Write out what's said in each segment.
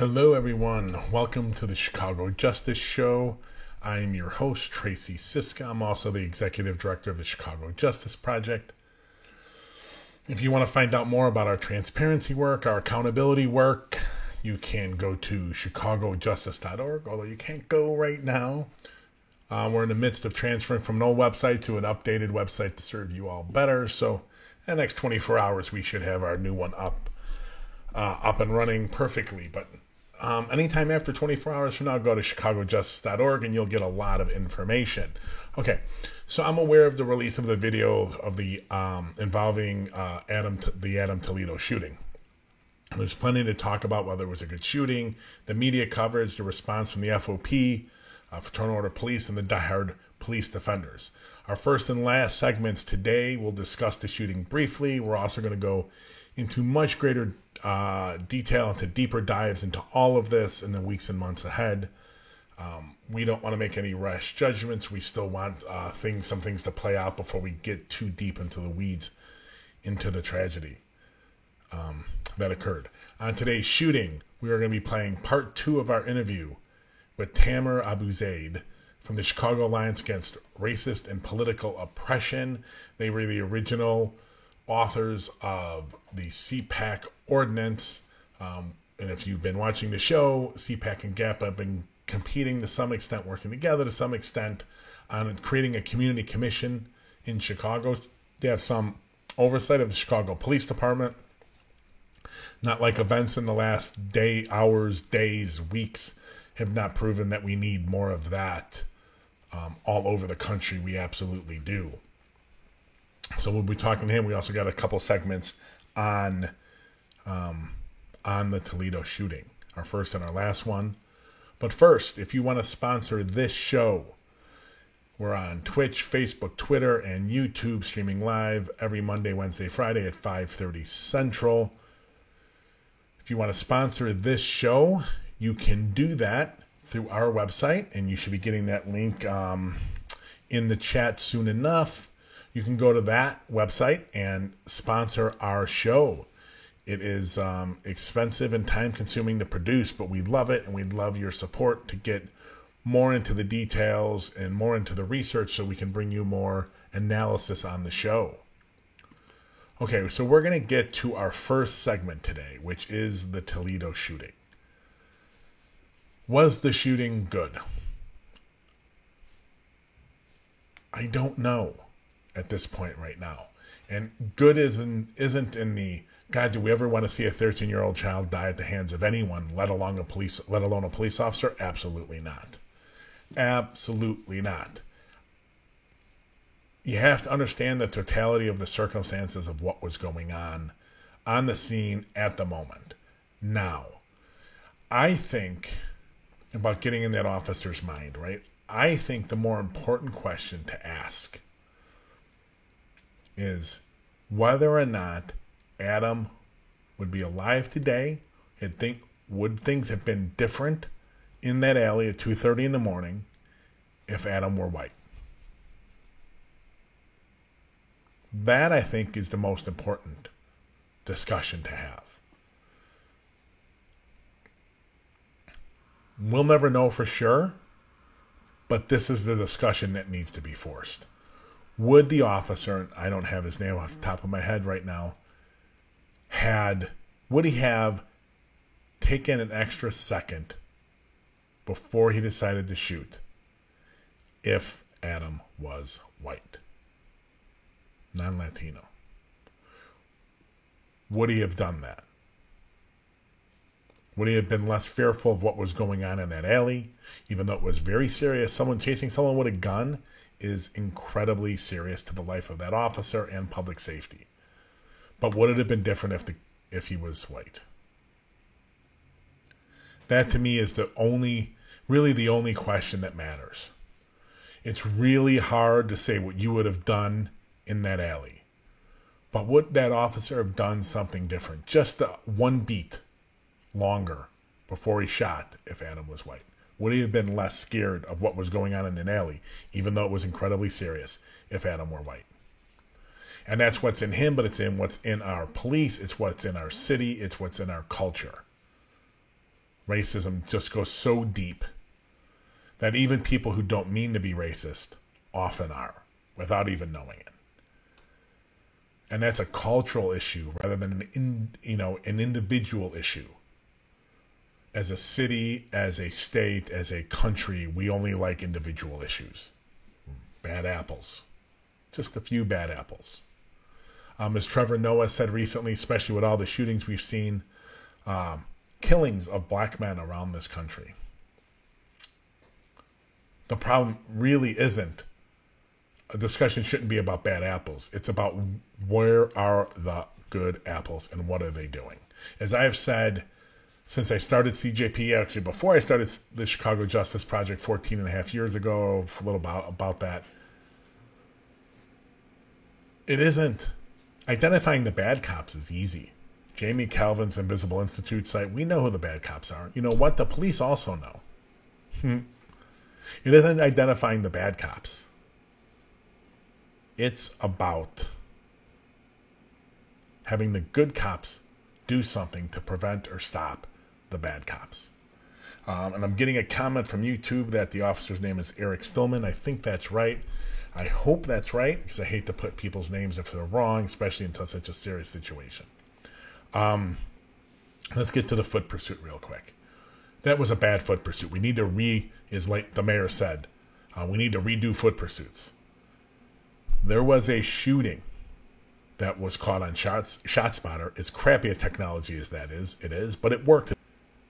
Hello, everyone. Welcome to the Chicago Justice Show. I am your host, Tracy Siska. I'm also the executive director of the Chicago Justice Project. If you want to find out more about our transparency work, our accountability work, you can go to chicagojustice.org, although you can't go right now. We're in the midst of transferring from an old website to an updated website to serve you all better. So in the next 24 hours, we should have our new one up and running perfectly. But anytime after 24 hours from now, go to chicagojustice.org and you'll get a lot of information. Okay, so I'm aware of the release of the video of the involving the Adam Toledo shooting. There's plenty to talk about whether it was a good shooting, the media coverage, the response from the FOP, Fraternal Order Police, and the diehard police defenders. Our first and last segments today will discuss the shooting briefly. We're also going to go into much greater detail, into deeper dives into all of this in the weeks and months ahead. We don't want to make any rash judgments. We still want some things to play out before we get too deep into the weeds, into the tragedy that occurred. On today's shooting, we are going to be playing part 2 of our interview with Tamer Abu-Zaid from the Chicago Alliance Against Racist and Political Oppression. They were the original authors of the CPAC ordinance. And if you've been watching the show, CPAC and GAP have been competing to some extent, working together to some extent on creating a community commission in Chicago. They have some oversight of the Chicago Police Department. Not like events in the last day, hours, days, weeks have not proven that we need more of that all over the country. We absolutely do. So we'll be talking to him. We also got a couple segments on the Toledo shooting, our first and our last one. But first, if you want to sponsor this show, we're on Twitch, Facebook, Twitter, and YouTube, streaming live every Monday, Wednesday, Friday at 5:30 Central. If you want to sponsor this show, you can do that through our website, and you should be getting that link in the chat soon enough. You can go to that website and sponsor our show. It is expensive and time-consuming to produce, but we love it, and we'd love your support to get more into the details and more into the research so we can bring you more analysis on the show. Okay, so we're going to get to our first segment today, which is the Toledo shooting. Was the shooting good? I don't know at this point right now. And good isn't in the, God, do we ever want to see a 13-year-old child die at the hands of anyone, let alone a police officer? Absolutely not. Absolutely not. You have to understand the totality of the circumstances of what was going on the scene at the moment. Now, I think about getting in that officer's mind, right? I think the more important question to ask is whether or not Adam would be alive today. Would things have been different in that alley at 2:30 in the morning if Adam were white? That, I think, is the most important discussion to have. We'll never know for sure, but this is the discussion that needs to be forced. Would the officer, and I don't have his name off the top of my head right now, would he have taken an extra second before he decided to shoot if Adam was white? Non-Latino. Would he have done that? Would he have been less fearful of what was going on in that alley, even though it was very serious? Someone chasing someone with a gun is incredibly serious to the life of that officer and public safety. But would it have been different if he was white? That, to me, is really the only question that matters. It's really hard to say what you would have done in that alley. But would that officer have done something different? Just one beat longer before he shot if Adam was white? Would he have been less scared of what was going on in an alley, even though it was incredibly serious, if Adam were white? And that's what's in him, but it's in what's in our police, it's what's in our city, it's what's in our culture. racism just goes so deep that even people who don't mean to be racist often are, without even knowing it. And that's a cultural issue rather than an individual issue. As a city, as a state, as a country, we only like individual issues. Bad apples. Just a few bad apples. As Trevor Noah said recently, especially with all the shootings we've seen, killings of black men around this country. The problem really isn't, a discussion shouldn't be about bad apples. It's about where are the good apples and what are they doing. As I have said since I started CJP, actually before I started the Chicago Justice Project 14 and a half years ago, a little about that, it isn't. Identifying the bad cops is easy. Jamie Calvin's Invisible Institute site, we know who the bad cops are. You know what? The police also know. It isn't identifying the bad cops. It's about having the good cops do something to prevent or stop the bad cops. And I'm getting a comment from YouTube that the officer's name is Eric Stillman. I think that's right. I hope that's right, because I hate to put people's names if they're wrong, especially in such a serious situation. Let's get to the foot pursuit real quick. That was a bad foot pursuit. We need to is like the mayor said, we need to redo foot pursuits. There was a shooting that was caught on ShotSpotter. As crappy a technology as that is, it is, but it worked.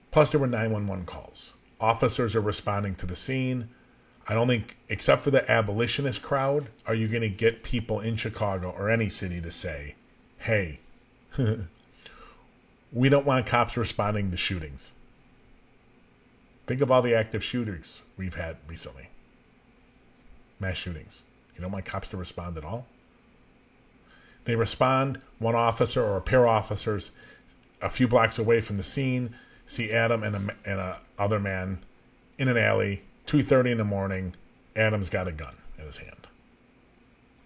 Plus, there were 911 calls. Officers are responding to the scene. I don't think, except for the abolitionist crowd, are you going to get people in Chicago or any city to say, hey, we don't want cops responding to shootings. Think of all the active shooters we've had recently. Mass shootings. You don't want cops to respond at all? They respond, one officer or a pair of officers a few blocks away from the scene, see Adam and a other man in an alley, 2:30 in the morning. Adam's got a gun in his hand.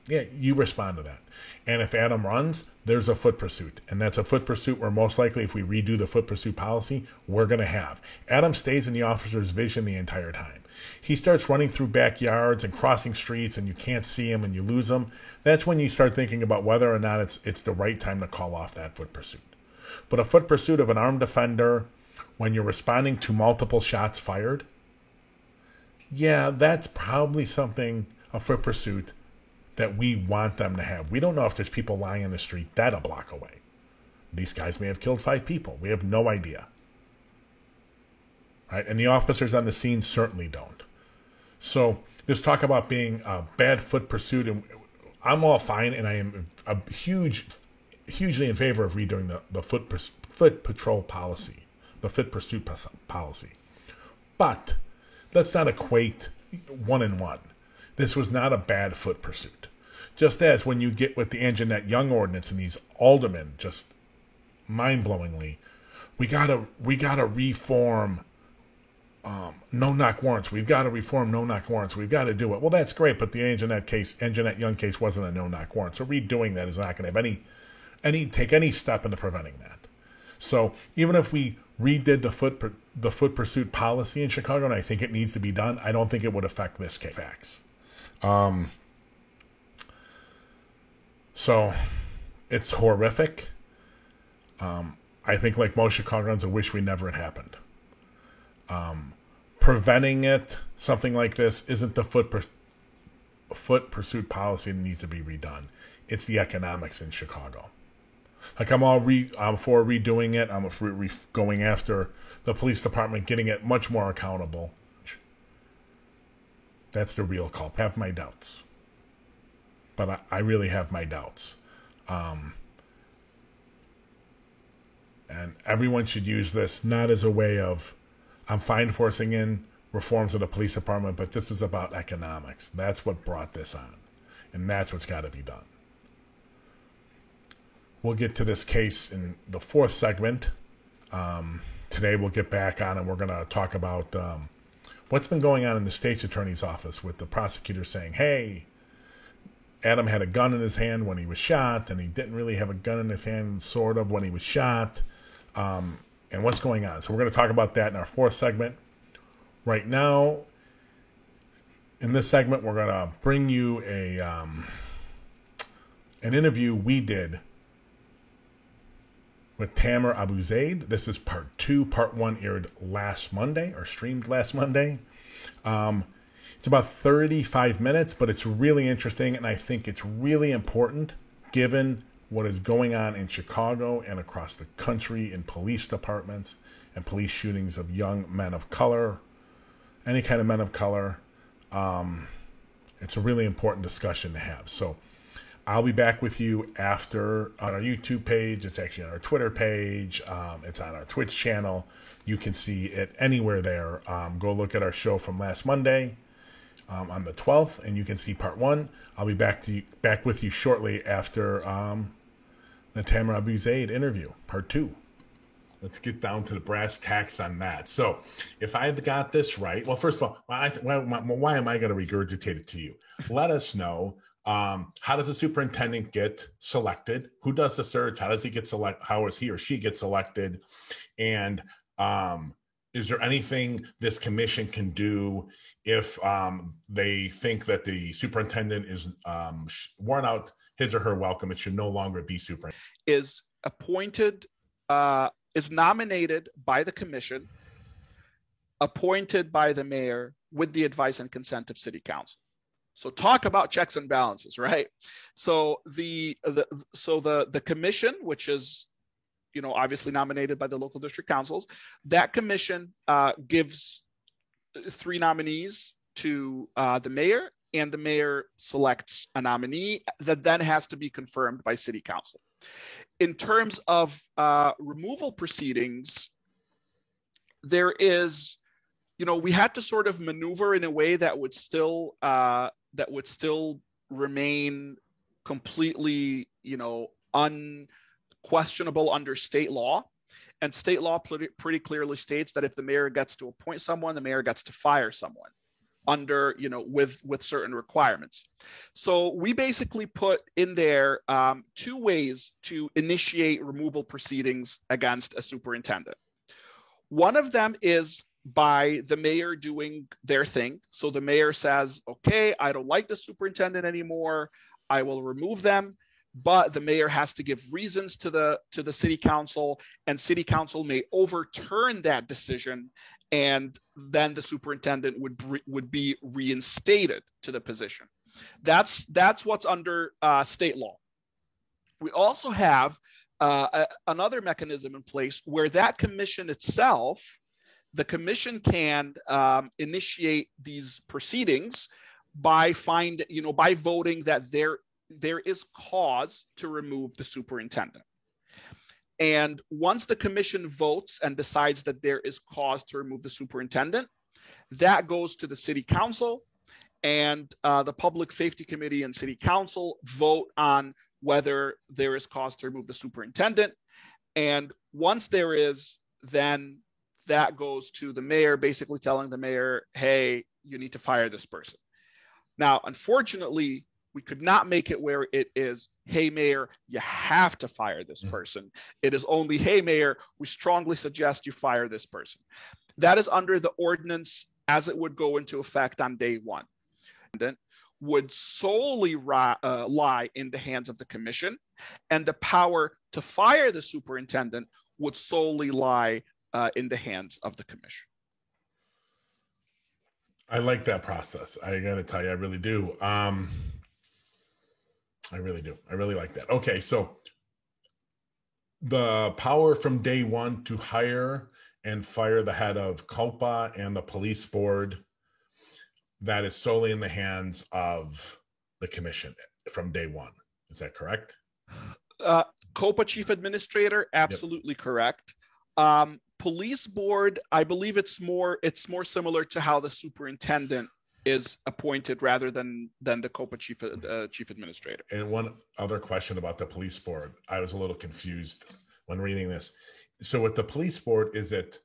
Yeah, you respond to that. And if Adam runs, there's a foot pursuit. And that's a foot pursuit where most likely, if we redo the foot pursuit policy, we're going to have. Adam stays in the officer's vision the entire time. He starts running through backyards and crossing streets, and you can't see him and you lose him. That's when you start thinking about whether or not it's the right time to call off that foot pursuit. But a foot pursuit of an armed offender, when you're responding to multiple shots fired, yeah, that's probably something, a foot pursuit, that we want them to have. We don't know if there's people lying in the street that a block away. These guys may have killed 5 people. We have no idea. Right? And the officers on the scene certainly don't. So this talk about being a bad foot pursuit, and I'm all fine, and I am hugely in favor of redoing the foot patrol policy, the foot pursuit policy. But let's not equate one and one. This was not a bad foot pursuit. Just as when you get with the Anjanette Young ordinance and these aldermen, just mind-blowingly, we gotta reform no-knock warrants. We've got to reform no-knock warrants. We've got to do it. Well, that's great, but the Anjanette Young case wasn't a no-knock warrant. So redoing that is not going to have take any step into preventing that. So even if we redid the foot pursuit policy in Chicago, and I think it needs to be done, I don't think it would affect this case. Facts. So it's horrific. I think, like most Chicagoans, I wish we never had happened. Preventing it, something like this, isn't the foot pursuit policy that needs to be redone. It's the economics in Chicago. Like I'm for redoing it. I'm for going after the police department, getting it much more accountable. That's the real call. I have my doubts, but I really have my doubts. And everyone should use this not as a way of, I'm fine forcing in reforms of the police department, but this is about economics. That's what brought this on, and that's what's got to be done. We'll get to this case in the 4th segment. Today we'll get back on and we're going to talk about what's been going on in the state's attorney's office with the prosecutor saying, hey, Adam had a gun in his hand when he was shot, and he didn't really have a gun in his hand, sort of, when he was shot. and what's going on. So we're going to talk about that in our fourth segment. Right now, in this segment, we're going to bring you an interview we did with Tamer Abu Zaid. This is part 2. Part 1 aired last Monday, or streamed last Monday. It's about 35 minutes, but it's really interesting, and I think it's really important given what is going on in Chicago and across the country in police departments and police shootings of young men of color, any kind of men of color. It's a really important discussion to have. So I'll be back with you after on our YouTube page. It's actually on our Twitter page. It's on our Twitch channel. You can see it anywhere there. Go look at our show from last Monday on the 12th, and you can see part 1. I'll be back with you shortly after the Tamer Abu Zaid interview, part 2. Let's get down to the brass tacks on that. So if I've got this right, well, first of all, why am I going to regurgitate it to you? Let us know. How does the superintendent get selected? Who does the search? How does he get selected? How is he or she get selected? And is there anything this commission can do if they think that the superintendent is worn out his or her welcome? It should no longer be superintendent. Is appointed, is nominated by the commission, appointed by the mayor with the advice and consent of city council. So talk about checks and balances, right? So the commission, which is, obviously nominated by the local district councils, that commission gives 3 nominees to the mayor, and the mayor selects a nominee that then has to be confirmed by city council. In terms of removal proceedings, there is, we had to sort of maneuver in a way that would still remain completely, unquestionable under state law. And state law pretty clearly states that if the mayor gets to appoint someone, the mayor gets to fire someone under, with certain requirements. So we basically put in there 2 ways to initiate removal proceedings against a superintendent. One of them is by the mayor doing their thing. So the mayor says, okay, I don't like the superintendent anymore, I will remove them. But the mayor has to give reasons to the city council, and city council may overturn that decision, and then the superintendent would be reinstated to the position. That's what's under state law. We also have another mechanism in place where that commission itself, the commission can initiate these proceedings by voting that there is cause to remove the superintendent. And once the commission votes and decides that there is cause to remove the superintendent, that goes to the city council, and the public safety committee and city council vote on whether there is cause to remove the superintendent. And once there is, then that goes to the mayor, basically telling the mayor, hey, you need to fire this person. Now, unfortunately, we could not make it where it is, hey, mayor, you have to fire this person. It is only, hey, mayor, we strongly suggest you fire this person. That is under the ordinance as it would go into effect on day 1. Then would solely lie in the hands of the commission, and the power to fire the superintendent would solely lie in the hands of the commission. I like that process. I got to tell you, I really do. I really do. I really like that. Okay, so the power from day 1 to hire and fire the head of COPA and the police board, that is solely in the hands of the commission from day 1. Is that correct? COPA chief administrator, absolutely yep. Correct. Police board, I believe it's more similar to how the superintendent is appointed rather than the COPA chief administrator. And one other question about the police board. I was a little confused when reading this. So with the police board, is it,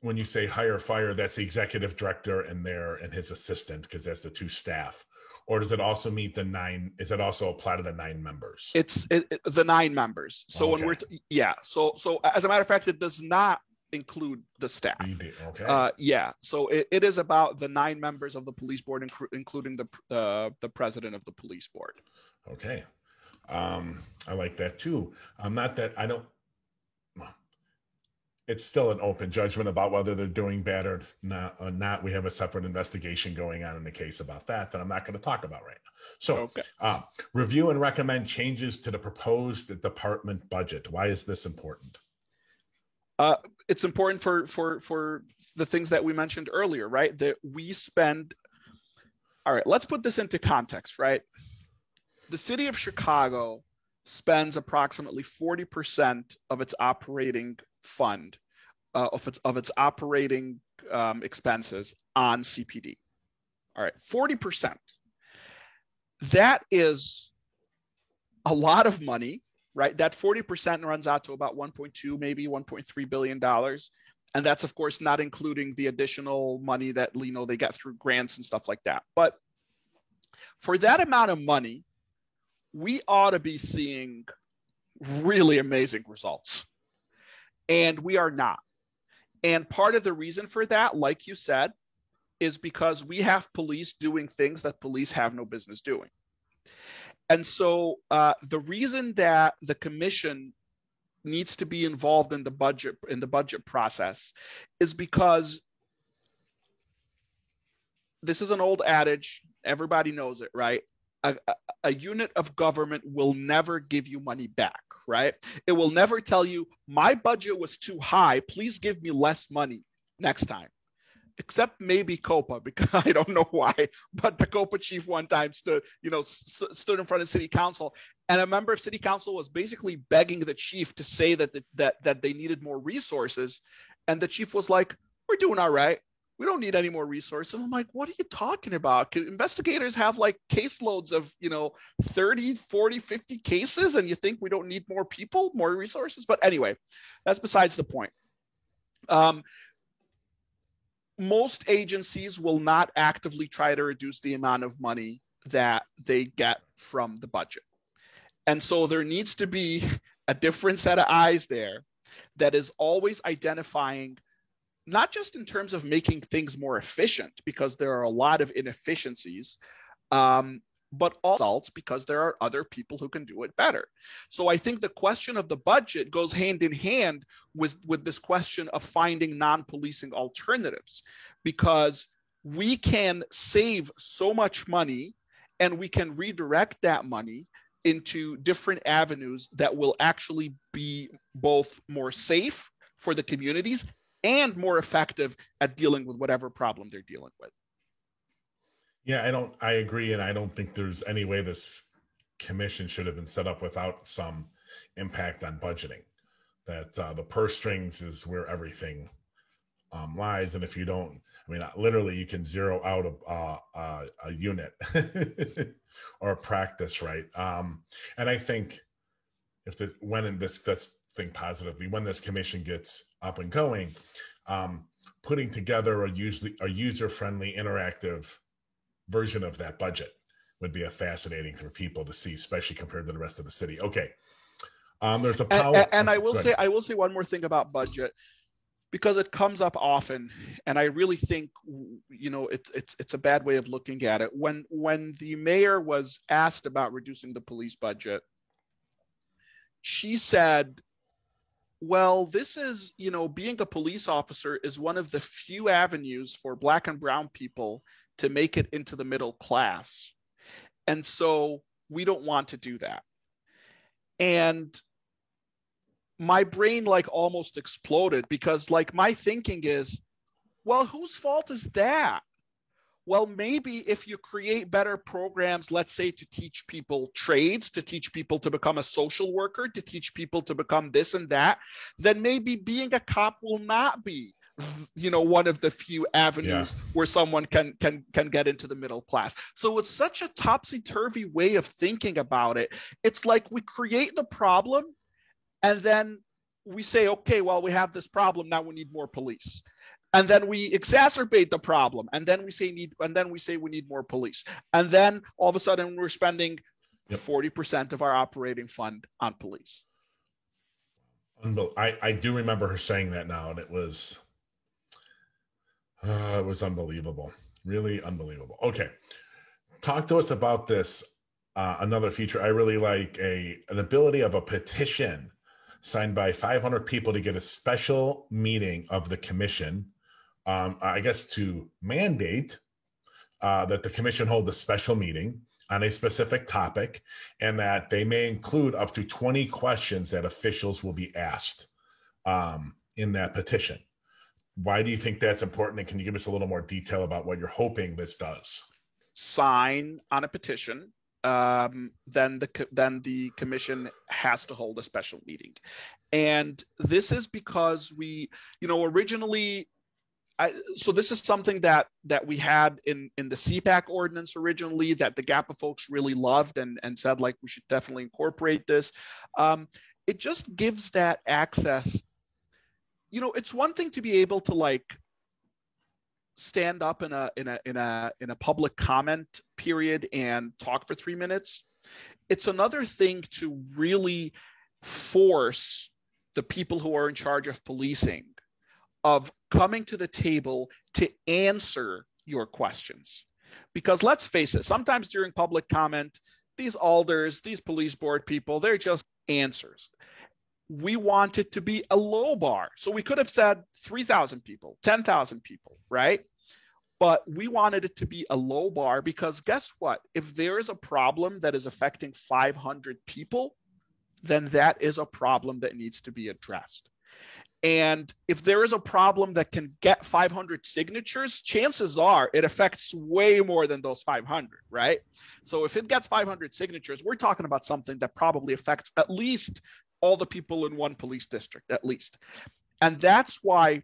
when you say hire, fire, that's the executive director and his assistant, because that's the 2 staff? Or does it also meet the 9? Is it also apply to the 9 members? It's the 9 members. So Okay. when yeah. So as a matter of fact, it does not include the staff. Okay. Yeah. So it is about the 9 members of the police board, including the president of the police board. Okay. I like that too. Not that I don't. It's still an open judgment about whether they're doing bad or not. We have a separate investigation going on in the case about that I'm not going to talk about right now. So, okay. Review and recommend changes to the proposed department budget. Why is this important? It's important for the things that we mentioned earlier, right? That we spend. All right, let's put this into context, right? The city of Chicago spends approximately 40% of its operating fund, of its operating expenses on CPD. All right, 40%. That is a lot of money, right? That 40% runs out to about 1.2, maybe 1.3 billion dollars, and that's of course not including the additional money that they get through grants and stuff like that. But for that amount of money, we ought to be seeing really amazing results. And we are not. And part of the reason for that, like you said, is because we have police doing things that police have no business doing. And so the reason that the commission needs to be involved in the budget process is because this is an old adage. Everybody knows it, right? A unit of government will never give you money back, right? It will never tell you, my budget was too high, please give me less money next time. Except maybe COPA, because I don't know why, but the COPA chief one time stood in front of city council, and a member of city council was basically begging the chief to say that they needed more resources, and the chief was like, we're doing all right. We don't need any more resources. I'm like, what are you talking about? Investigators have like caseloads of, 30, 40, 50 cases, and you think we don't need more people, more resources? But anyway, that's besides the point. Most agencies will not actively try to reduce the amount of money that they get from the budget. And so there needs to be a different set of eyes there that is always identifying, not just in terms of making things more efficient, because there are a lot of inefficiencies, but also because there are other people who can do it better. So I think the question of the budget goes hand in hand with this question of finding non-policing alternatives, because we can save so much money and we can redirect that money into different avenues that will actually be both more safe for the communities and more effective at dealing with whatever problem they're dealing with. Yeah, I agree. And I don't think there's any way this commission should have been set up without some impact on budgeting. That the purse strings is where everything lies. And if you don't, literally you can zero out a unit or a practice, right? And I think when this commission gets up and going, putting together a user-friendly, interactive version of that budget would be a fascinating for people to see, especially compared to the rest of the city. Okay. There's a power. And I will say one more thing about budget, because it comes up often, and I really think it's a bad way of looking at it. When the mayor was asked about reducing the police budget, she said, well, this is, being a police officer is one of the few avenues for Black and brown people to make it into the middle class. And so we don't want to do that. And my brain almost exploded, because my thinking is, well, whose fault is that? Well, maybe if you create better programs, let's say to teach people trades, to teach people to become a social worker, to teach people to become this and that, then maybe being a cop will not be, one of the few avenues where someone can get into the middle class. So it's such a topsy-turvy way of thinking about it. It's like we create the problem and then we say, okay, well, we have this problem, now we need more police. and then we exacerbate the problem, and then we say we need more police, and then all of a sudden we're spending 40% of our operating fund on police. I do remember her saying that now, and it was unbelievable, really unbelievable. Okay, talk to us about this. Another feature I really like, an ability of a petition signed by 500 people to get a special meeting of the commission. I guess to mandate that the commission hold a special meeting on a specific topic, and that they may include up to 20 questions that officials will be asked in that petition. Why do you think that's important? And can you give us a little more detail about what you're hoping this does? Sign on a petition, then the commission has to hold a special meeting. And this is because originally, so this is something that we had in the CPAC ordinance originally, that the GAPA folks really loved and said, like, we should definitely incorporate this. It just gives that access. It's one thing to be able to, like, stand up in a public comment period and talk for 3 minutes. It's another thing to really force the people who are in charge of policing of coming to the table to answer your questions. Because let's face it, sometimes during public comment, these alders, these police board people, they're just answers. We want it to be a low bar. So we could have said 3,000 people, 10,000 people, right? But we wanted it to be a low bar because guess what? If there is a problem that is affecting 500 people, then that is a problem that needs to be addressed. And if there is a problem that can get 500 signatures, chances are it affects way more than those 500, right? So if it gets 500 signatures, we're talking about something that probably affects at least all the people in one police district, at least. And that's why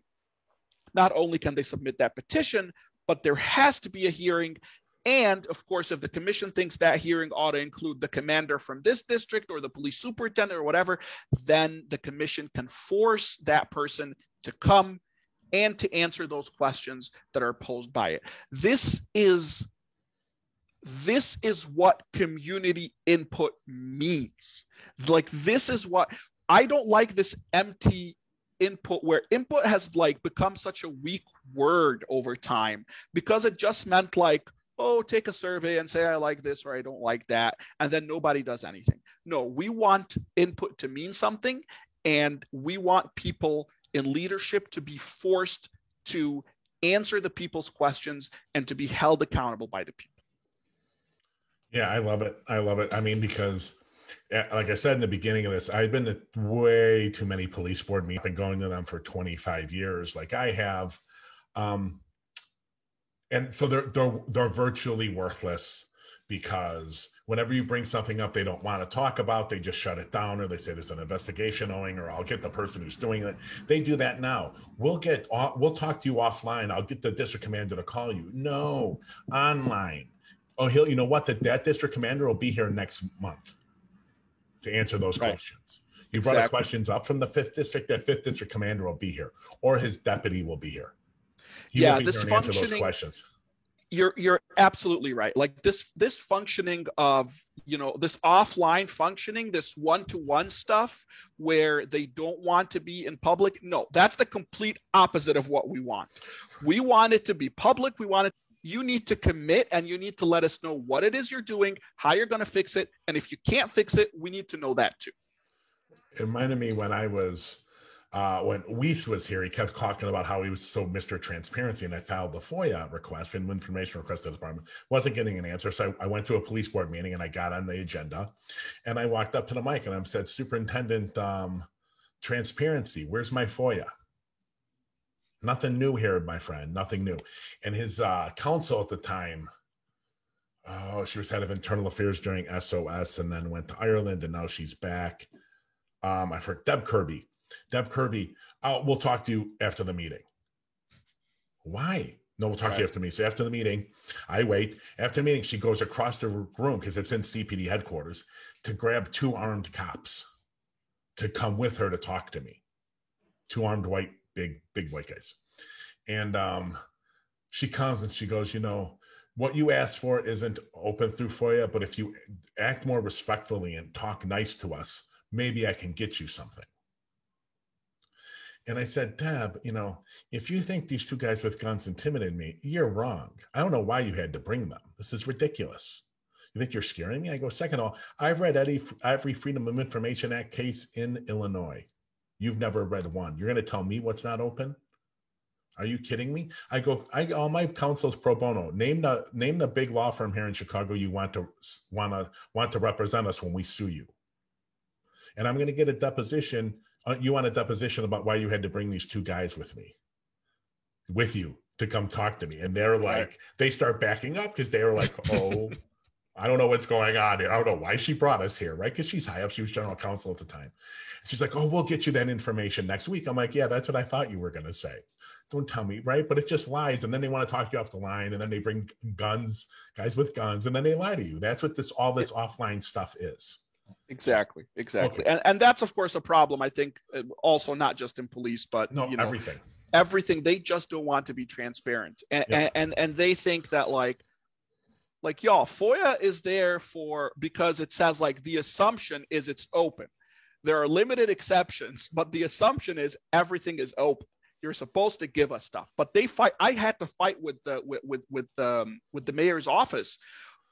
not only can they submit that petition, but there has to be a hearing. And of course, if the commission thinks that hearing ought to include the commander from this district or the police superintendent or whatever, then the commission can force that person to come and to answer those questions that are posed by it. This is what community input means. Like, this is what I don't like, this empty input, where input has, like, become such a weak word over time, because it just meant, like, oh, take a survey and say I like this or I don't like that, and then nobody does anything. No, we want input to mean something, and we want people in leadership to be forced to answer the people's questions and to be held accountable by the people. Yeah, I love it. I love it. I mean, because like I said in the beginning of this, I've been to way too many police board meetings. I've been going to them for 25 years, like I have. And so they're virtually worthless, because whenever you bring something up they don't want to talk about, they just shut it down, or they say there's an investigation owing, or I'll get the person who's doing it. They do that now. We'll talk to you offline. I'll get the district commander to call you. No, online. Oh, you know what? That district commander will be here next month to answer those questions. You brought the questions up from the 5th district, that 5th district commander will be here, or his deputy will be here. This functioning, those questions. You're absolutely right. Like this functioning of, this offline functioning, this one-to-one stuff where they don't want to be in public. No, that's the complete opposite of what we want. We want it to be public. You need to commit, and you need to let us know what it is you're doing, how you're going to fix it. And if you can't fix it, we need to know that too. It reminded me when I was, when Weiss was here, he kept talking about how he was so Mr. Transparency, and I filed the FOIA request, and information request to the department. Wasn't getting an answer, so I went to a police board meeting, and I got on the agenda, and I walked up to the mic, and I said, Superintendent Transparency, where's my FOIA? Nothing new here, my friend, nothing new. And his counsel at the time, she was head of internal affairs during SOS, and then went to Ireland, and now she's back. I forgot, Deb Kirby. Deb Kirby, we'll talk to you after the meeting. Why? No, we'll talk to you after the meeting. So after the meeting, I wait. After the meeting, she goes across the room, because it's in CPD headquarters, to grab 2 armed cops to come with her to talk to me. 2 armed big white guys. And she comes and she goes, what you asked for isn't open through FOIA, but if you act more respectfully and talk nice to us, maybe I can get you something. And I said, Deb, if you think these two guys with guns intimidated me, you're wrong. I don't know why you had to bring them. This is ridiculous. You think you're scaring me? I go, second of all, I've read every Freedom of Information Act case in Illinois. You've never read one. You're going to tell me what's not open? Are you kidding me? I go, all my counsel's pro bono. Name the big law firm here in Chicago you want to represent us when we sue you. And I'm going to get a deposition. You want a deposition about why you had to bring these two guys with you to come talk to me. And they're like, they start backing up because they were like, oh, I don't know what's going on here. I don't know why she brought us here, right? Because she's high up. She was general counsel at the time. She's like, oh, we'll get you that information next week. I'm like, yeah, that's what I thought you were going to say. Don't tell me, right? But it just lies. And then they want to talk you off the line. And then they bring guys with guns, and then they lie to you. That's what all this offline stuff is. Exactly. Okay. And that's, of course, a problem, I think, also not just in police, but everything. They just don't want to be transparent. And they think that like y'all, FOIA is there because it says like the assumption is it's open. There are limited exceptions, but the assumption is everything is open. You're supposed to give us stuff, but they fight. I had to fight with the mayor's office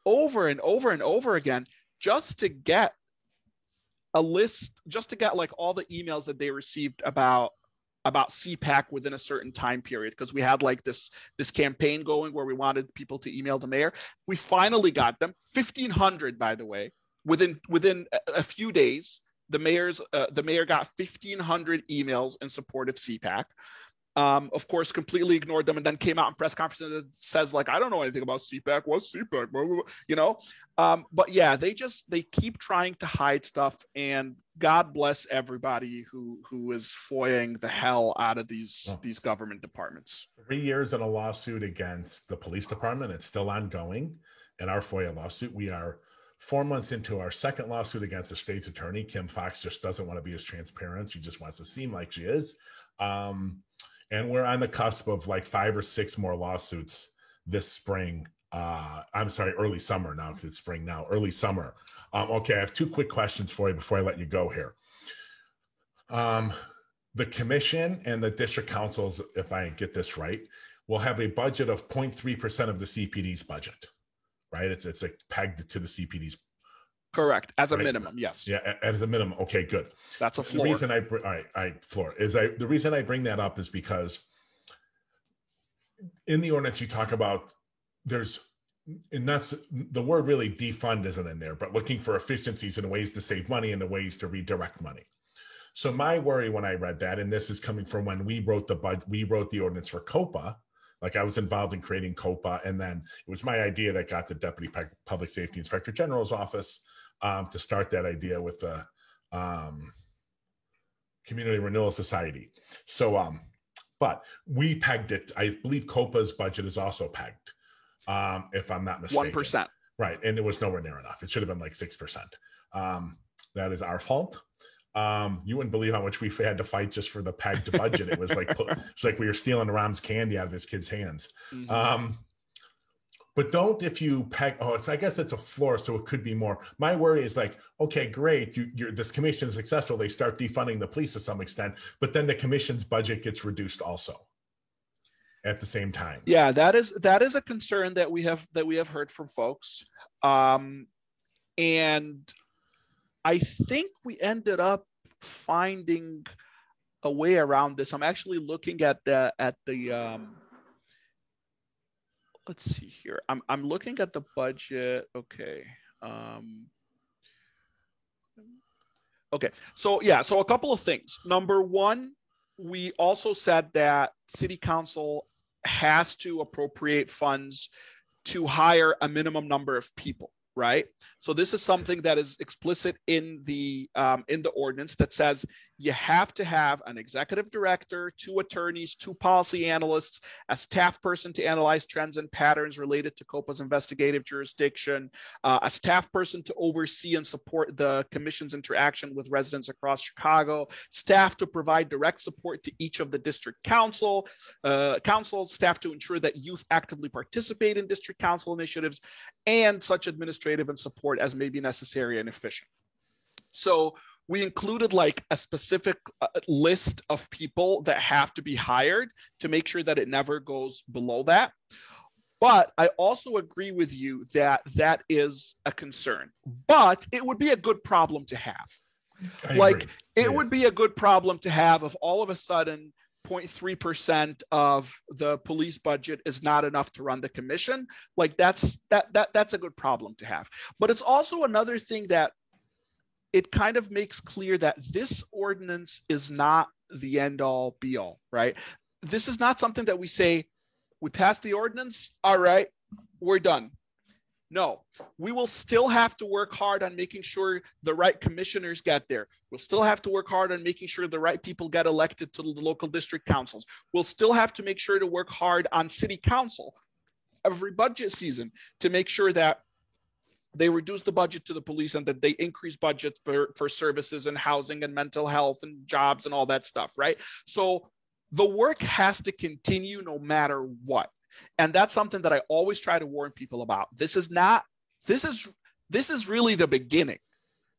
over and over and over again just to get a list, just to get like all the emails that they received about CPAC within a certain time period, because we had like this campaign going where we wanted people to email the mayor. We finally got them, 1,500, by the way, within a few days. The mayor got 1,500 emails in support of CPAC. Of course, completely ignored them, and then came out in press conference and says like, I don't know anything about CPAC. What's CPAC? Blah, blah, blah. But yeah, they keep trying to hide stuff, and God bless everybody who is FOIAing the hell out of these government departments. 3 years in a lawsuit against the police department. It's still ongoing. In our FOIA lawsuit, we are 4 months into our second lawsuit against the state's attorney. Kim Foxx just doesn't want to be as transparent. She just wants to seem like she is. And we're on the cusp of like 5 or 6 more lawsuits this spring. Early summer now, because it's spring now, early summer. Okay, I have 2 quick questions for you before I let you go here. The commission and the district councils, if I get this right, will have a budget of 0.3% of the CPD's budget, right? It's like pegged to the CPD's. Correct. As a minimum, yes. Yeah, as a minimum. Okay, good. That's a floor. The reason the reason I bring that up is because in the ordinance you talk about and that's the word really defund isn't in there, but looking for efficiencies and ways to save money and the ways to redirect money. So my worry when I read that, and this is coming from when we wrote the ordinance for COPA. Like I was involved in creating COPA, and then it was my idea that got the Deputy Public Safety Inspector General's office to start that idea with the Community Renewal Society. So, but we pegged it. I believe COPA's budget is also pegged, if I'm not mistaken. 1%. Right, and it was nowhere near enough. It should have been like 6%. That is our fault. You wouldn't believe how much we had to fight just for the pegged budget. It was like we were stealing Ram's candy out of his kids' hands. Mm-hmm. But don't, if you peg, I guess it's a floor, so it could be more. My worry is like, okay, great, this commission is successful. They start defunding the police to some extent, but then the commission's budget gets reduced also at the same time. Yeah, that is a concern that we have heard from folks, and I think we ended up finding a way around this. I'm actually looking at the let's see here. I'm looking at the budget. Okay. Okay. So a couple of things. Number one, we also said that City Council has to appropriate funds to hire a minimum number of people. right? So this is something that is explicit in the ordinance that says you have to have an executive director, 2 attorneys, 2 policy analysts, a staff person to analyze trends and patterns related to COPA's investigative jurisdiction, a staff person to oversee and support the commission's interaction with residents across Chicago, staff to provide direct support to each of the district councils, staff to ensure that youth actively participate in district council initiatives, and such administrative and support as may be necessary and efficient. So we included like a specific list of people that have to be hired to make sure that it never goes below that. But I also agree with you that that is a concern, but it would be a good problem to have. It would be a good problem to have if all of a sudden 0.3% of the police budget is not enough to run the commission. Like that's a good problem to have. But it's also another thing that it kind of makes clear that this ordinance is not the end all be all, right? This is not something that we say, we passed the ordinance, all right, we're done. No, we will still have to work hard on making sure the right commissioners get there. We'll still have to work hard on making sure the right people get elected to the local district councils. We'll still have to make sure to work hard on city council every budget season to make sure that they reduce the budget to the police and that they increase budgets for services and housing and mental health and jobs and all that stuff, right? So the work has to continue no matter what. And that's something that I always try to warn people about. This is really the beginning,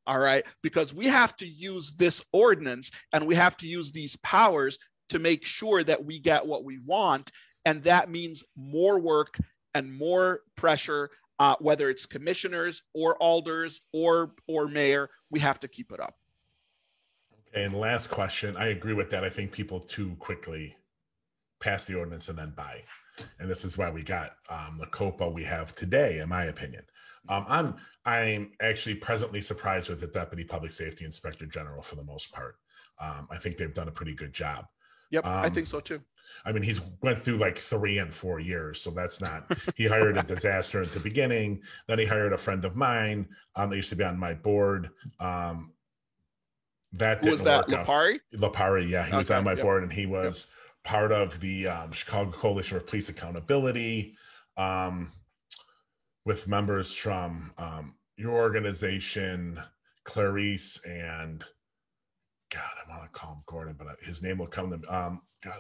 all right? Because we have to use this ordinance and we have to use these powers to make sure that we get what we want. And that means more work and more pressure, whether it's commissioners or alders or mayor, we have to keep it up. Okay, and last question. I agree with that. I think people too quickly pass the ordinance and then buy. And this is why we got the COPA we have today, in my opinion. I'm actually presently surprised with the Deputy Public Safety Inspector General for the most part. I think they've done a pretty good job. Yep, I think so too. I mean, he's went through like 3 and 4 years, so that's not. He hired a disaster at the beginning. Then he hired a friend of mine that used to be on my board. That didn't was that work Lipari? Out. Lipari, yeah, he was on my board, and he was part of the Chicago Coalition for Police Accountability, with members from your organization, Clarice, and God, I want to call him Gordon, but his name will come to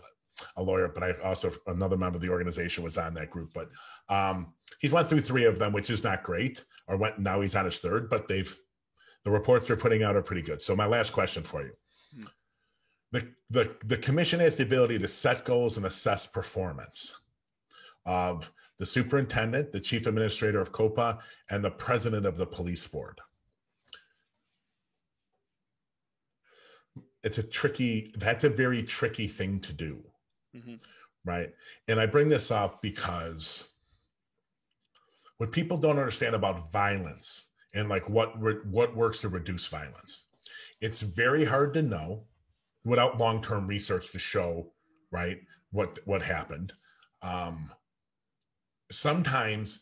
a lawyer, but I also, another member of the organization was on that group. But he's went through 3 of them, which is not great, now he's on his 3rd, but the reports they're putting out are pretty good. So my last question for you. The commission has the ability to set goals and assess performance of the superintendent, the chief administrator of COPA, and the president of the police board. That's a very tricky thing to do, right? And I bring this up because what people don't understand about violence and like what works to reduce violence, it's very hard to know without long-term research to show, right, what happened. Sometimes,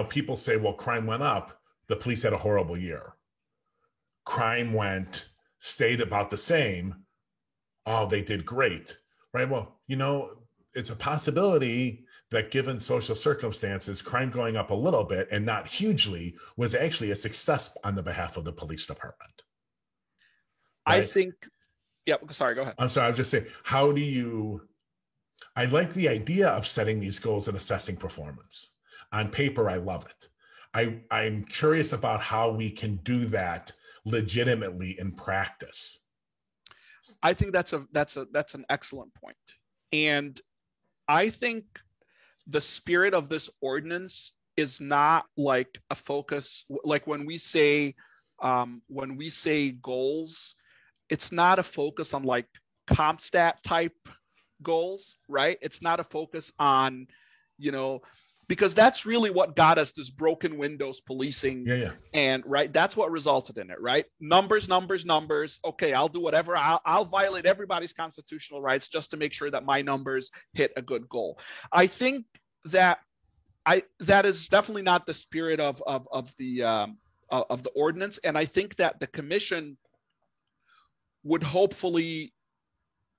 people say, well, crime went up, the police had a horrible year. Crime stayed about the same, oh, they did great, right? Well, it's a possibility that given social circumstances, crime going up a little bit and not hugely was actually a success on the behalf of the police department. Right? I think, sorry, go ahead. I'm sorry, I was just saying, I like the idea of setting these goals and assessing performance. On paper, I love it. I'm curious about how we can do that legitimately in practice. I think that's an excellent point. And I think the spirit of this ordinance is not like a focus, like when we say goals, it's not a focus on like CompStat type goals, right? It's not a focus on, because that's really what got us this broken windows policing. And right, that's what resulted in it, right? Numbers. Okay, I'll do whatever. I'll violate everybody's constitutional rights just to make sure that my numbers hit a good goal. I think that that is definitely not the spirit of the ordinance, and I think that the commission would hopefully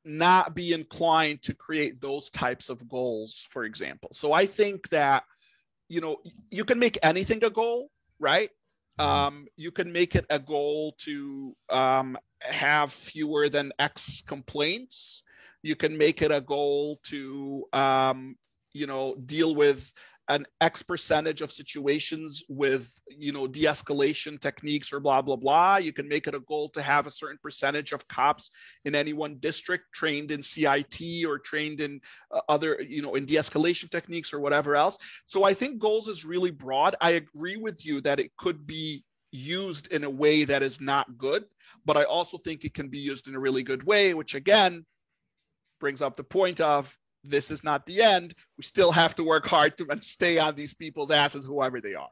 not be inclined to create those types of goals, for example. So I think that, you can make anything a goal, right? You can make it a goal to have fewer than X complaints. You can make it a goal to, deal with an X percentage of situations with, de-escalation techniques or blah, blah, blah. You can make it a goal to have a certain percentage of cops in any one district trained in CIT or trained in other, in de-escalation techniques or whatever else. So I think goals is really broad. I agree with you that it could be used in a way that is not good, but I also think it can be used in a really good way, which again brings up the point of, this is not the end. We still have to work hard to and stay on these people's asses, whoever they are.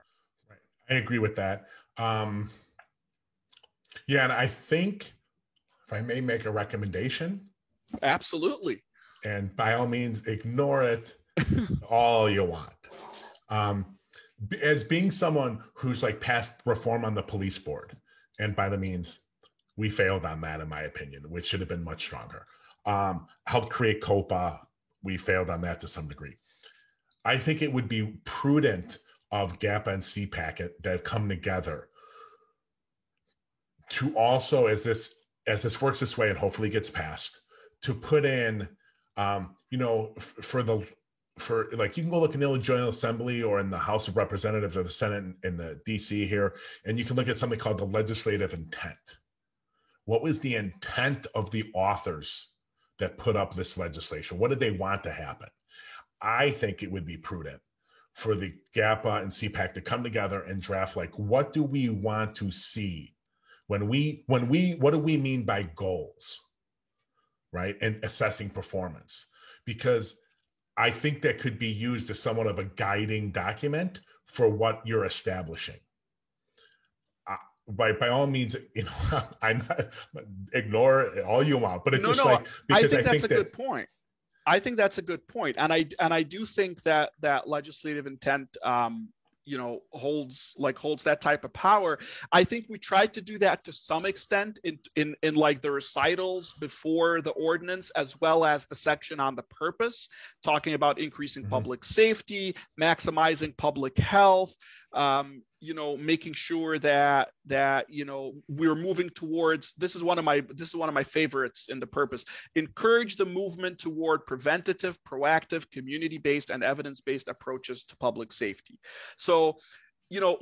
Right. I agree with that. And I think if I may make a recommendation. Absolutely. And by all means, ignore it all you want. As being someone who's like passed reform on the police board, and by the means, we failed on that, in my opinion, which should have been much stronger. Helped create COPA. We failed on that to some degree. I think it would be prudent of GAPA and CPAC that have come together to also, as this works this way and hopefully gets passed, to put in, for like, you can go look in the General Assembly or in the House of Representatives or the Senate in the DC here, and you can look at something called the legislative intent. What was the intent of the authors that put up this legislation? What did they want to happen? I think it would be prudent for the GAPA and CPAC to come together and draft, like, what do we want to see what do we mean by goals, right? And assessing performance, because I think that could be used as somewhat of a guiding document for what you're establishing. By all means, I'm not, ignore all you want, but it's because I think that's a good point. I think that's a good point, and I do think that legislative intent, holds that type of power. I think we tried to do that to some extent in like the recitals before the ordinance, as well as the section on the purpose, talking about increasing public safety, maximizing public health, making sure that we're moving towards, this is one of my favorites in the purpose, encourage the movement toward preventative, proactive, community-based, and evidence-based approaches to public safety. So,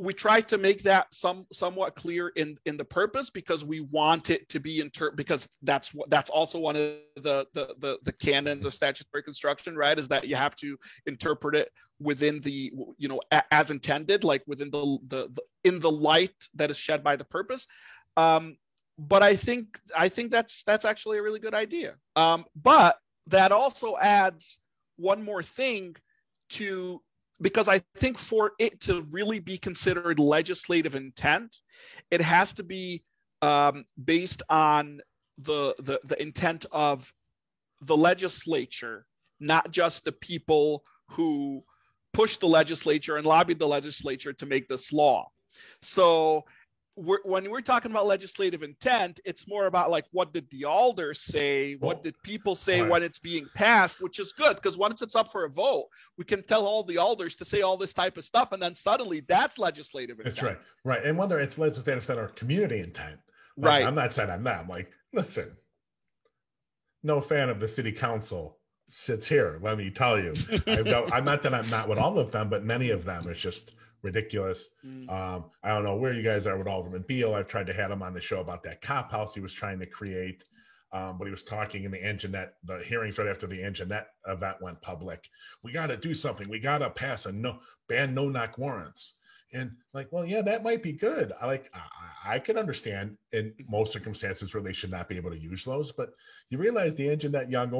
we try to make that somewhat clear in the purpose, because we want it to be because that's also one of the canons of statutory construction, right? Is that you have to interpret it within the, as intended, like within the in the light that is shed by the purpose. But I think that's actually a really good idea. But that also adds one more thing to, because I think for it to really be considered legislative intent, it has to be based on the intent of the legislature, not just the people who pushed the legislature and lobbied the legislature to make this law. So when we're talking about legislative intent, it's more about like, what did the alders say? What did people say when it's being passed? Which is good, because once it's up for a vote, we can tell all the alders to say all this type of stuff, and then suddenly that's legislative intent. That's right. And whether it's legislative intent or community intent, like, right? I'm not saying I'm not. I'm like, listen, no fan of the city council sits here. Let me tell you, I'm not that I'm not with all of them, but many of them is just ridiculous. I don't know where you guys are with Alderman Beal. I've tried to have him on the show about that cop house he was trying to create, but he was talking in the hearings right after the Anjanette event went public. We got to do something. We got to pass ban no-knock warrants. And like, well, yeah, that might be good. I could understand in most circumstances where they should not be able to use those, but you realize the Anjanette Young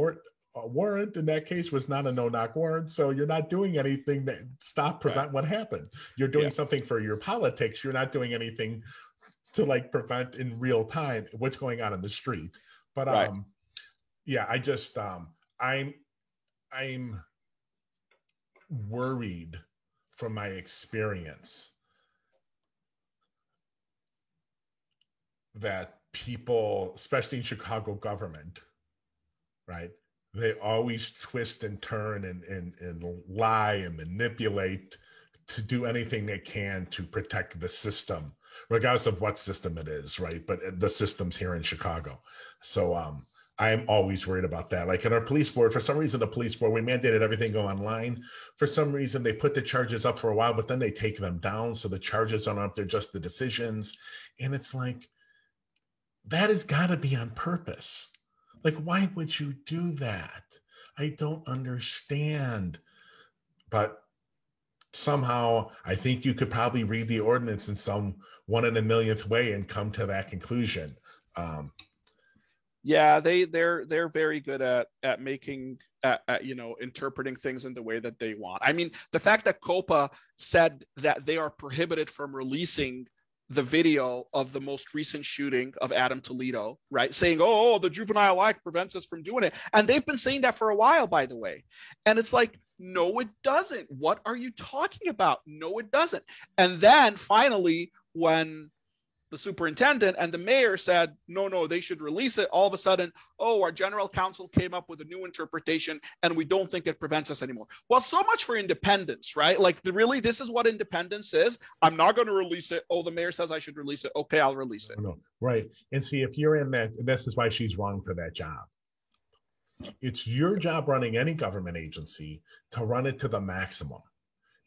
warrant in that case was not a no-knock warrant, so you're not doing anything that prevent what happened. You're doing something for your politics. You're not doing anything to like prevent in real time what's going on in the street. But I just I'm worried from my experience that people, especially in Chicago government, right, they always twist and turn and lie and manipulate to do anything they can to protect the system, regardless of what system it is, right? But the systems here in Chicago. So I am always worried about that. Like in our police board, for some reason, the police board, we mandated everything go online. For some reason, they put the charges up for a while, but then they take them down. So the charges aren't up, they're just the decisions. And it's like, that has got to be on purpose. Like, why would you do that? I don't understand. But somehow, I think you could probably read the ordinance in some 1 in a millionth way and come to that conclusion. Yeah, they're very good at making interpreting things in the way that they want. I mean, the fact that COPA said that they are prohibited from releasing the video of the most recent shooting of Adam Toledo, right? Saying, oh, the Juvenile Act prevents us from doing it. And they've been saying that for a while, by the way. And it's like, no, it doesn't. What are you talking about? No, it doesn't. And then finally, when the superintendent and the mayor said, no, they should release it, all of a sudden, oh, our general counsel came up with a new interpretation and we don't think it prevents us anymore. Well, so much for independence, right? Like, really, this is what independence is. I'm not going to release it. Oh, the mayor says I should release it. Okay, I'll release it. No, right. And see, if you're in that, this is why she's wrong for that job. It's your job running any government agency to run it to the maximum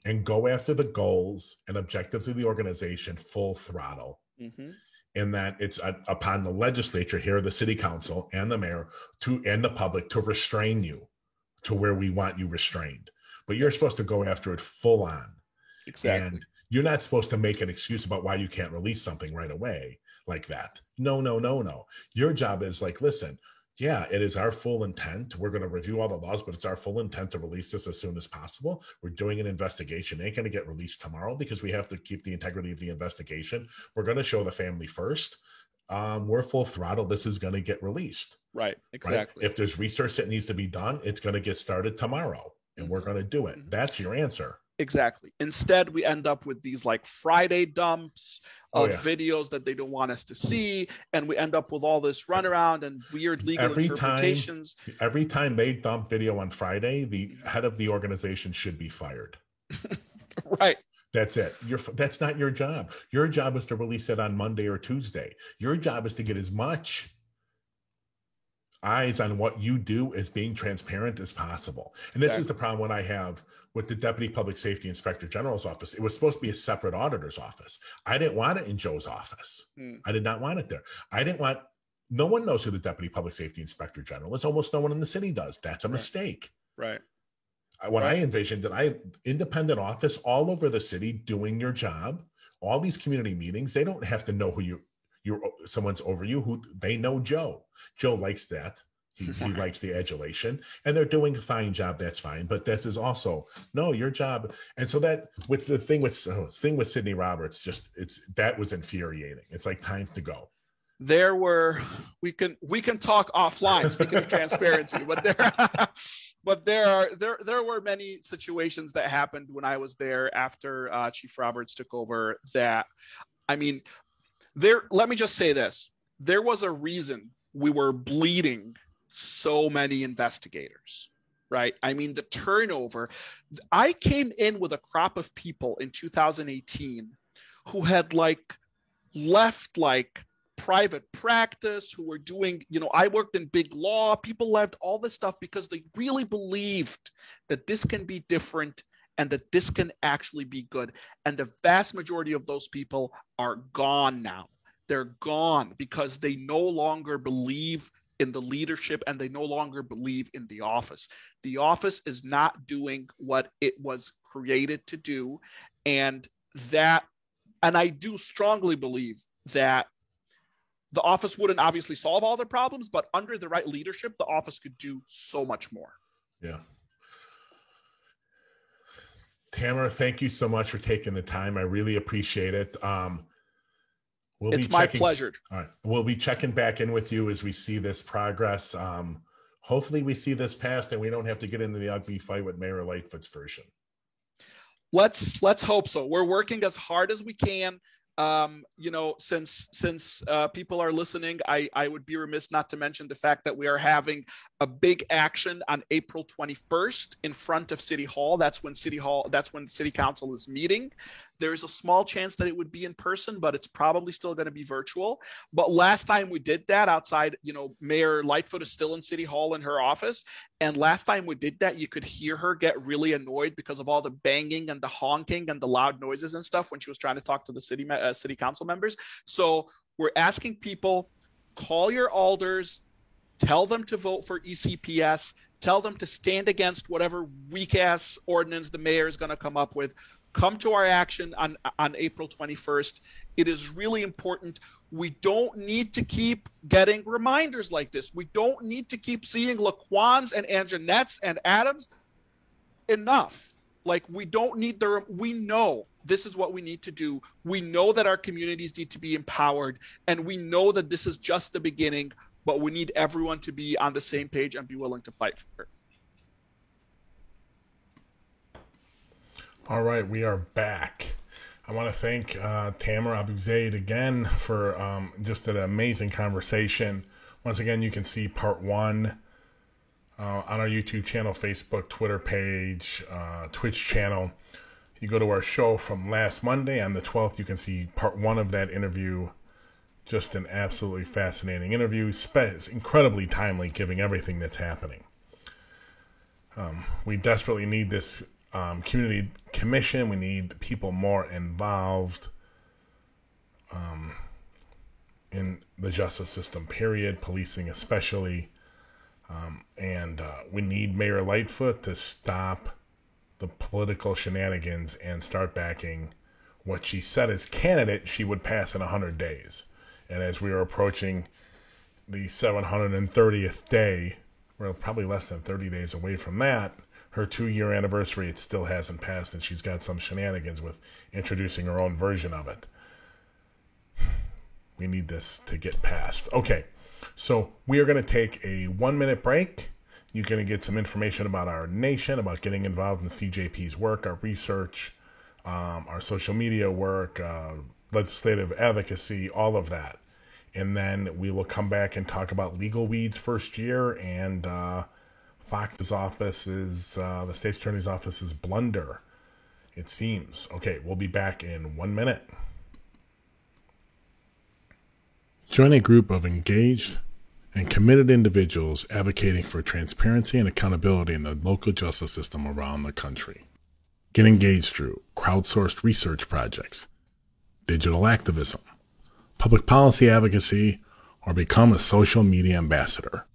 and go after the goals and objectives of the organization full throttle. Mm-hmm. And that it's upon the legislature here, the city council and the mayor and the public to restrain you to where we want you restrained. But you're supposed to go after it full on. Exactly. And you're not supposed to make an excuse about why you can't release something right away like that. No. Your job is like, listen, yeah, it is our full intent. We're going to review all the laws, but it's our full intent to release this as soon as possible. We're doing an investigation. It ain't going to get released tomorrow because we have to keep the integrity of the investigation. We're going to show the family first. We're full throttle. This is going to get released. Right, exactly. Right? If there's research that needs to be done, it's going to get started tomorrow, and we're going to do it. That's your answer. Exactly. Instead, we end up with these like Friday dumps of videos that they don't want us to see, and we end up with all this runaround and weird legal interpretations. Every time they dump video on Friday, the head of the organization should be fired. Right. That's it. That's not your job. Your job is to release it on Monday or Tuesday. Your job is to get as much eyes on what you do as being transparent as possible. And this is the problem I have with the Deputy Public Safety Inspector General's office. It was supposed to be a separate auditor's office. I didn't want it in Joe's office. I did not want it there. No one knows who the Deputy Public Safety Inspector General is. Almost no one in the city does. That's a mistake. Right. When I envisioned that independent office all over the city doing your job, all these community meetings, they don't have to know who someone's over you, who they know Joe. Joe likes that. He likes the adulation, and they're doing a fine job. That's fine. But this is also your job. And so that with the thing with Sidney Roberts, that was infuriating. It's like time to go. We can talk offline, speaking of transparency, but there were many situations that happened when I was there after Chief Roberts took over that, I mean, let me just say this. There was a reason we were bleeding so many investigators, right? I mean, the turnover. I came in with a crop of people in 2018 who had left private practice, who were doing, I worked in big law. People left all this stuff because they really believed that this can be different and that this can actually be good. And the vast majority of those people are gone now. They're gone because they no longer believe in the leadership and they no longer believe in the office. The office is not doing what it was created to do. And I do strongly believe that the office wouldn't obviously solve all their problems, but under the right leadership, the office could do so much more. Yeah. Tamara, thank you so much for taking the time. I really appreciate it. It's my pleasure. All right. We'll be checking back in with you as we see this progress. Hopefully we see this passed and we don't have to get into the ugly fight with Mayor Lightfoot's version. Let's hope so. We're working as hard as we can. Since people are listening, I would be remiss not to mention the fact that we are having a big action on April 21st in front of City Hall. That's when City Council is meeting. There is a small chance that it would be in person, but it's probably still going to be virtual. But last time we did that outside, Mayor Lightfoot is still in City Hall in her office. And last time we did that, you could hear her get really annoyed because of all the banging and the honking and the loud noises and stuff when she was trying to talk to the city council members. So we're asking people, call your alders, tell them to vote for ECPS, tell them to stand against whatever weak ass ordinance the mayor is going to come up with. Come to our action on April 21st. It is really important. We don't need to keep getting reminders like this. We don't need to keep seeing Laquans and Anjanets and Adams. Enough. Like, we don't need we know this is what we need to do. We know that our communities need to be empowered, and we know that this is just the beginning, but we need everyone to be on the same page and be willing to fight for it. All right, we are back. I want to thank Tamer Abu-Zaid again for just an amazing conversation. Once again, you can see part 1 on our YouTube channel, Facebook, Twitter page, Twitch channel. You go to our show from last Monday on the 12th, you can see part 1 of that interview. Just an absolutely fascinating interview. Incredibly timely, given everything that's happening. We desperately need this community commission. We need people more involved in the justice system, period, policing especially. And we need Mayor Lightfoot to stop the political shenanigans and start backing what she said as candidate she would pass in 100 days. And as we are approaching the 730th day, we're probably less than 30 days away from that, her 2-year anniversary, it still hasn't passed, and she's got some shenanigans with introducing her own version of it. We need this to get passed. Okay, so we are going to take a 1-minute break. You're going to get some information about our nation, about getting involved in CJP's work, our research, our social media work, legislative advocacy, all of that. And then we will come back and talk about Legal Weeds first year and Fox's office is, the state's attorney's office's blunder, it seems. Okay, we'll be back in 1 minute. Join a group of engaged and committed individuals advocating for transparency and accountability in the local justice system around the country. Get engaged through crowdsourced research projects, digital activism, public policy advocacy, or become a social media ambassador.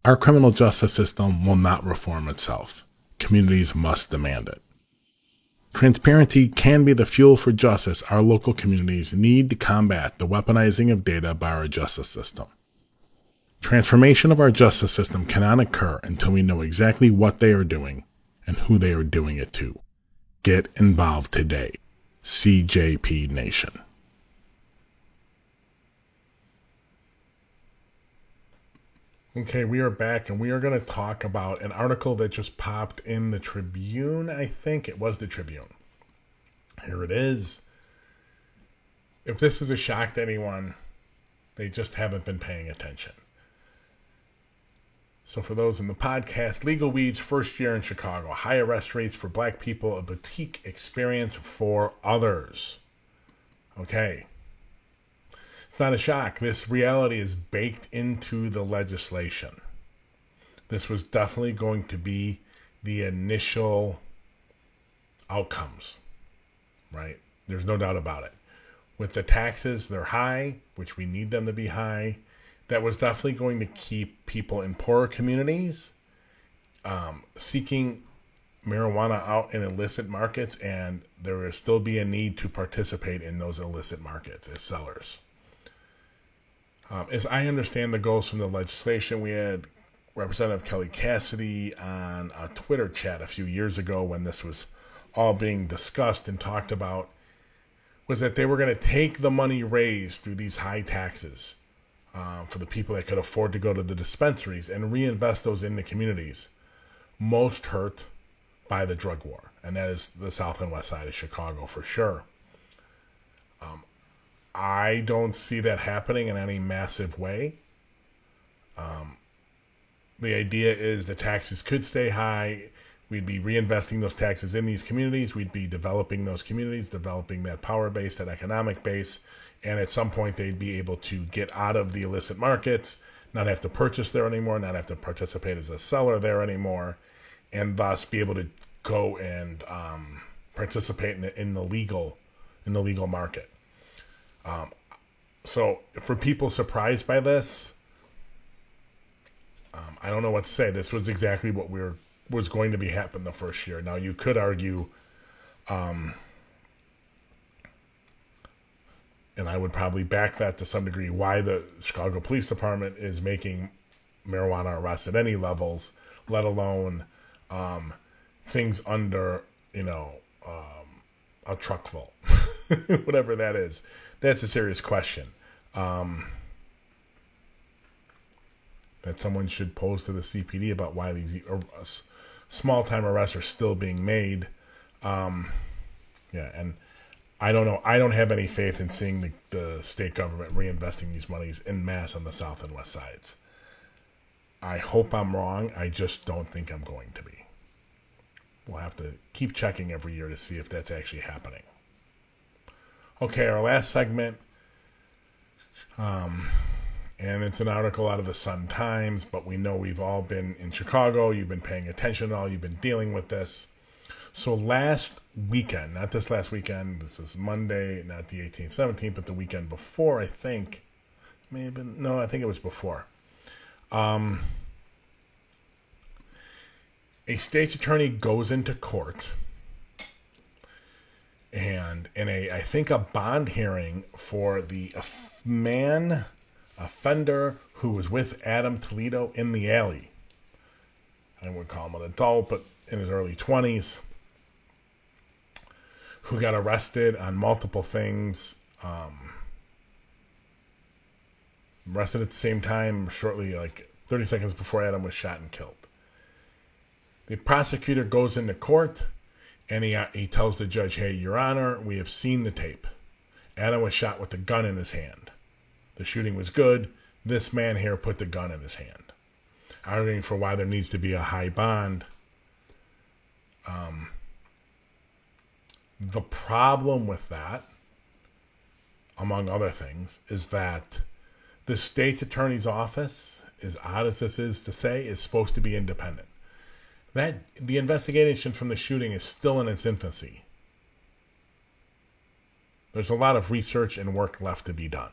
Our criminal justice system will not reform itself. Communities must demand it. Transparency can be the fuel for justice our local communities need to combat the weaponizing of data by our justice system. Transformation of our justice system cannot occur until we know exactly what they are doing and who they are doing it to. Get involved today. CJP Nation. Okay, we are back, and we are going to talk about an article that just popped in the Tribune. I think it was the Tribune. Here it is. If this is a shock to anyone, they just haven't been paying attention. So for those in the podcast, Legal Weeds first year in Chicago. High arrest rates for black people, a boutique experience for others. Okay. It's not a shock. This reality is baked into the legislation. This was definitely going to be the initial outcomes, right? There's no doubt about it. With the taxes, they're high, which we need them to be high. That was definitely going to keep people in poorer communities seeking marijuana out in illicit markets, and there will still be a need to participate in those illicit markets as sellers. As I understand the goals from the legislation, we had Representative Kelly Cassidy on a Twitter chat a few years ago when this was all being discussed and talked about, was that they were going to take the money raised through these high taxes for the people that could afford to go to the dispensaries and reinvest those in the communities most hurt by the drug war. and that is the south and west side of Chicago for sure. I don't see that happening in any massive way. The idea is the taxes could stay high. We'd be reinvesting those taxes in these communities. We'd be developing those communities, developing that power base, that economic base. And at some point, they'd be able to get out of the illicit markets, not have to purchase there anymore, not have to participate as a seller there anymore, and thus be able to go and participate in the legal market. So for people surprised by this, I don't know what to say. This was exactly what was going to be happen the first year. Now you could argue, and I would probably back that to some degree, why the Chicago Police Department is making marijuana arrests at any levels, let alone things under, a truck full, whatever that is. That's a serious question that someone should pose to the CPD about why these small-time arrests are still being made. And I don't know. I don't have any faith in seeing the state government reinvesting these monies en masse on the south and west sides. I hope I'm wrong. I just don't think I'm going to be. We'll have to keep checking every year to see if that's actually happening. Okay, our last segment, and it's an article out of the Sun-Times, but we know we've all been in Chicago. You've been paying attention at all. You've been dealing with this. So last weekend, not this last weekend, this is Monday, not the 18th, 17th, but the weekend before, I think. I think it was before. A state's attorney goes into court and in I think a bond hearing for the offender who was with Adam Toledo in the alley. I wouldn't call him an adult, but in his early 20s, who got arrested on multiple things, arrested at the same time, shortly, like 30 seconds before Adam was shot and killed. The prosecutor goes into court, and he tells the judge, hey, Your Honor, we have seen the tape. Adam was shot with a gun in his hand. The shooting was good. This man here put the gun in his hand. Arguing for why there needs to be a high bond. The problem with that, among other things, is that the state's attorney's office, as odd as this is to say, is supposed to be independent. The investigation from the shooting is still in its infancy. There's a lot of research and work left to be done.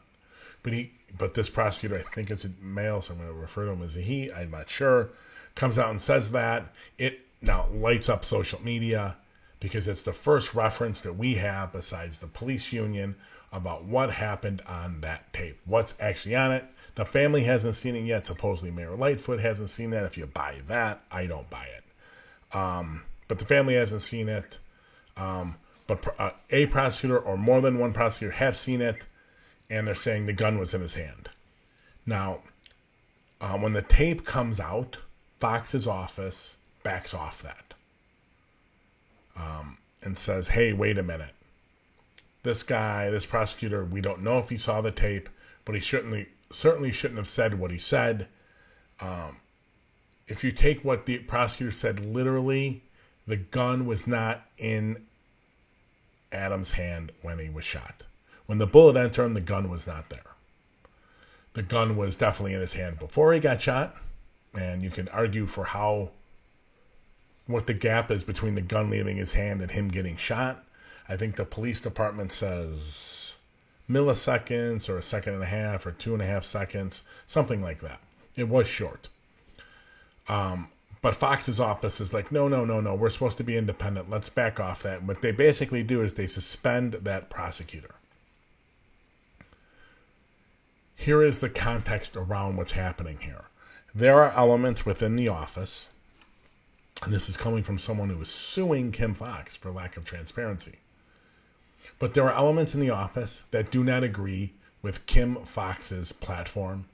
But this prosecutor, I think it's a male, so I'm going to refer to him as a he, I'm not sure, comes out and says that. It now lights up social media because it's the first reference that we have besides the police union about what happened on that tape. What's actually on it. The family hasn't seen it yet. Supposedly Mayor Lightfoot hasn't seen that. If you buy that, I don't buy it. But the family hasn't seen it. But a prosecutor or more than one prosecutor have seen it, and they're saying the gun was in his hand. Now, when the tape comes out, Fox's office backs off that and says, hey, wait a minute. This prosecutor, we don't know if he saw the tape, but he certainly shouldn't have said what he said. If you take what the prosecutor said literally, the gun was not in Adam's hand when he was shot. When the bullet entered him, the gun was not there. The gun was definitely in his hand before he got shot, and you can argue for what the gap is between the gun leaving his hand and him getting shot. I think the police department says milliseconds or a second and a half or 2.5 seconds, something like that. It was short. But Fox's office is like, no, we're supposed to be independent. Let's back off that. And what they basically do is they suspend that prosecutor. Here is the context around what's happening here. There are elements within the office, and this is coming from someone who is suing Kim Foxx for lack of transparency. But there are elements in the office that do not agree with Kim Foxx's platform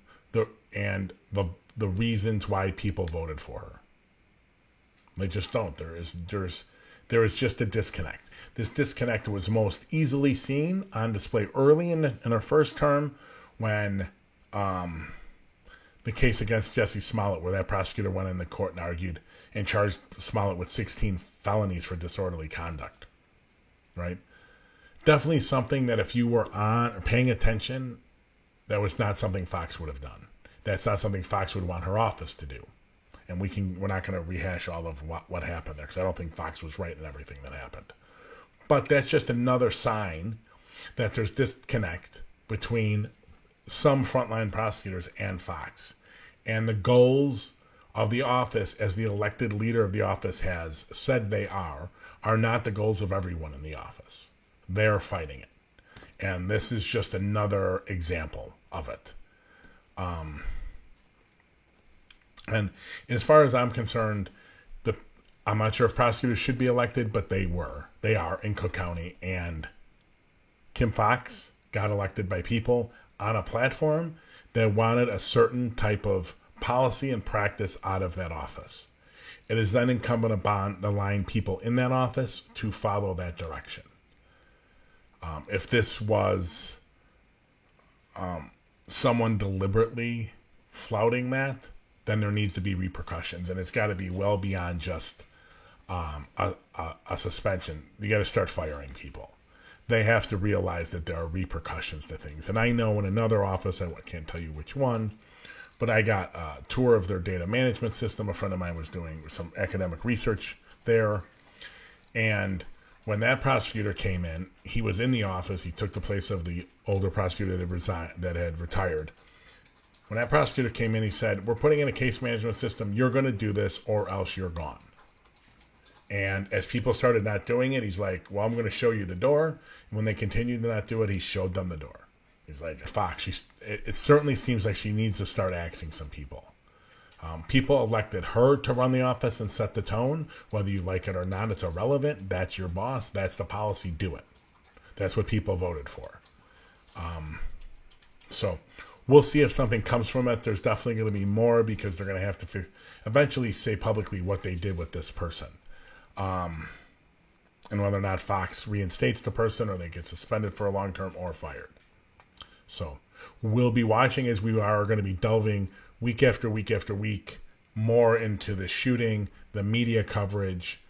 and the reasons why people voted for her. They just don't. There is just a disconnect. This disconnect was most easily seen on display early in her first term when the case against Jesse Smollett, where that prosecutor went in the court and argued and charged Smollett with 16 felonies for disorderly conduct, right? Definitely something that if you were on or paying attention, that was not something Fox would have done. That's not something Fox would want her office to do. And we're not going to rehash all of what happened there, because I don't think Fox was right in everything that happened. But that's just another sign that there's disconnect between some frontline prosecutors and Fox. And the goals of the office, as the elected leader of the office has said they are not the goals of everyone in the office. They're fighting it. And this is just another example of it. And as far as I'm concerned, I'm not sure if prosecutors should be elected, but they are in Cook County. And Kim Foxx got elected by people on a platform that wanted a certain type of policy and practice out of that office. It is then incumbent upon the line people in that office to follow that direction. If this was someone deliberately flouting that, then there needs to be repercussions, and it's got to be well beyond just a suspension. You got to start firing people. They have to realize that there are repercussions to things. And I know in another office, I can't tell you which one, but I got a tour of their data management system. A friend of mine was doing some academic research there, and when that prosecutor came in, he was in the office. He took the place of the older prosecutor that had retired. When that prosecutor came in, he said, "We're putting in a case management system. You're going to do this or else you're gone." And as people started not doing it, he's like, "Well, I'm going to show you the door." And when they continued to not do it, he showed them the door. He's like, Fox, it certainly seems like she needs to start axing some people. People elected her to run the office and set the tone. Whether you like it or not, it's irrelevant. That's your boss. That's the policy. Do it. That's what people voted for. So we'll see if something comes from it. There's definitely going to be more, because they're going to have to eventually say publicly what they did with this person. And whether or not Fox reinstates the person, or they get suspended for a long term or fired. So we'll be watching, as we are going to be delving week after week after week more into the shooting, the media coverage,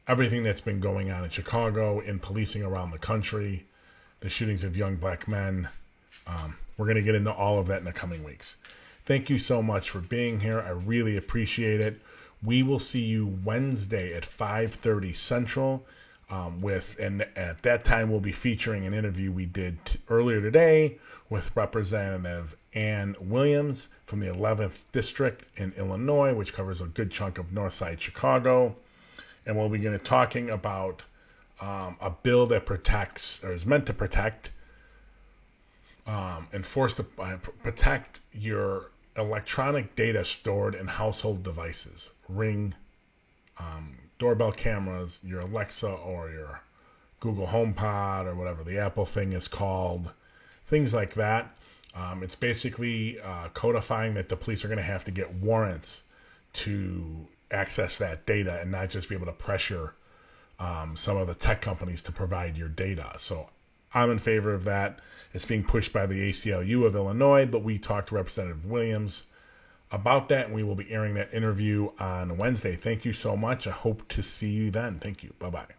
everything that's been going on in Chicago, in policing around the country, the shootings of young black men. We're going to get into all of that in the coming weeks. Thank you so much for being here. I really appreciate it. We will see you Wednesday at 5:30 Central. And at that time, we'll be featuring an interview we did earlier today with Representative Ann Williams from the 11th District in Illinois, which covers a good chunk of Northside Chicago. And we'll be going to talking about a bill that protects, or is meant to protect, protect your electronic data stored in household devices, Ring, doorbell cameras, your Alexa or your Google HomePod or whatever the Apple thing is called, things like that. It's basically codifying that the police are going to have to get warrants to access that data and not just be able to pressure some of the tech companies to provide your data. So I'm in favor of that. It's being pushed by the ACLU of Illinois, but we talked to Representative Williams about that, and we will be airing that interview on Wednesday. Thank you so much. I hope to see you then. Thank you. Bye-bye.